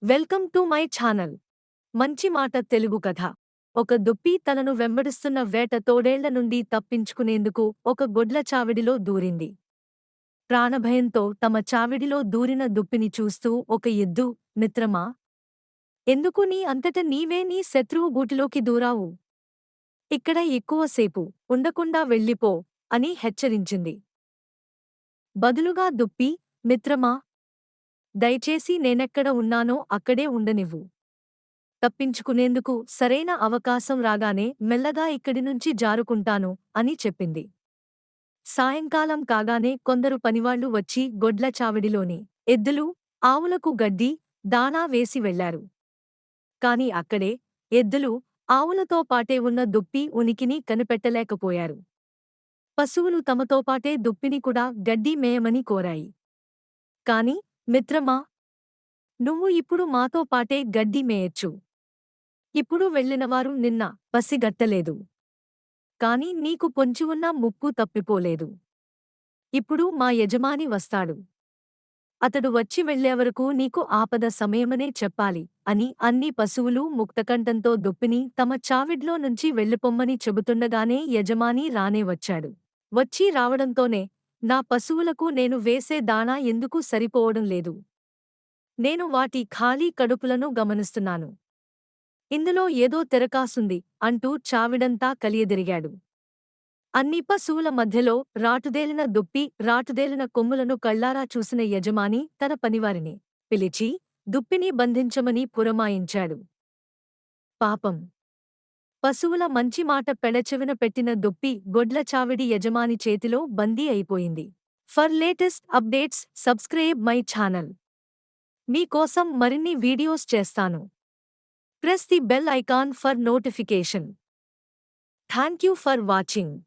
Welcome to my channel. మంచి మాట తెలుగు కథ. ఒక దుప్పి తనను వెంబడిస్తున్న వేట తోడేళ్ల నుండి తప్పించుకునేందుకు ఒక గొడ్ల చావిడిలో దూరింది. ప్రాణభయంతో తమ చావిడిలో దూరిన దుప్పిని చూస్తూ ఒక ఎద్దు, మిత్రమా, ఎందుకు నీ అంతట నీవే నీ శత్రువు గూటిలోకి దూరావు? ఇక్కడ ఎక్కువసేపు ఉండకుండా వెళ్ళిపో అని హెచ్చరించింది. బదులుగా దుప్పి, మిత్రమా, దయచేసి నేనెక్కడ ఉన్నానో అక్కడే ఉండనివ్వు. తప్పించుకునేందుకు సరైన అవకాశం రాగానే మెల్లగా ఇక్కడి నుంచి జారుకుంటాను అని చెప్పింది. సాయంకాలం కాగానే కొందరు పనివాళ్లు వచ్చి గొడ్ల చావిడిలోని ఎద్దులు, ఆవులకు గడ్డి, దాణా వేసి వెళ్లారు. కాని అక్కడే ఎద్దులు, ఆవులతో పాటే ఉన్న దుప్పి ఉనికిని కనిపెట్టలేకపోయారు. పశువులు తమతో పాటే దుప్పిని కూడా గడ్డి మేయమని కోరాయి. కాని, మిత్రమా, నువ్వు ఇప్పుడు మాతో పాటే గడ్డి మేయచ్చు. ఇప్పుడు వెళ్ళినవారు నిన్న పసిగట్టలేదు. కాని నీకు పొంచివున్న ముక్కు తప్పిపోలేదు. ఇప్పుడు మా యజమాని వస్తాడు. అతడు వచ్చి వెళ్ళేవరకు నీకు ఆపద సమయమనే చెప్పాలి అని అన్ని పశువులు ముక్తకంఠంతో దుప్పిని తమ చావిడ్లో నుంచి వెళ్ళిపొమ్మని చెబుతుండగానే యజమాని రానే వచ్చాడు. వచ్చి రావడంతోనే, నా పశువులకు నేను వేసే దాణా ఎందుకు సరిపోవడం లేదు? నేను వాటి ఖాళీ కడుపులను గమనిస్తున్నాను. ఇందులో ఏదో తెరకాసుంది అంటూ చావిడంతా కలియదిరిగాడు. అన్ని పశువుల మధ్యలో రాటుదేలిన దుప్పి, రాటుదేలిన కొమ్ములను కళ్లారా చూసిన యజమాని తన పనివారిని పిలిచి దుప్పిని బంధించమని పురమాయించాడు. పాపం! పశువుల మంచి మాట పెడచెవిన పెట్టిన దుప్పి గొడ్ల చావిడి యజమాని చేతిలో బందీ అయిపోయింది. For latest updates subscribe my channel. మీకోసం మరిన్ని వీడియోస్ చేస్తాను. Press the bell icon for notification. Thank you for watching.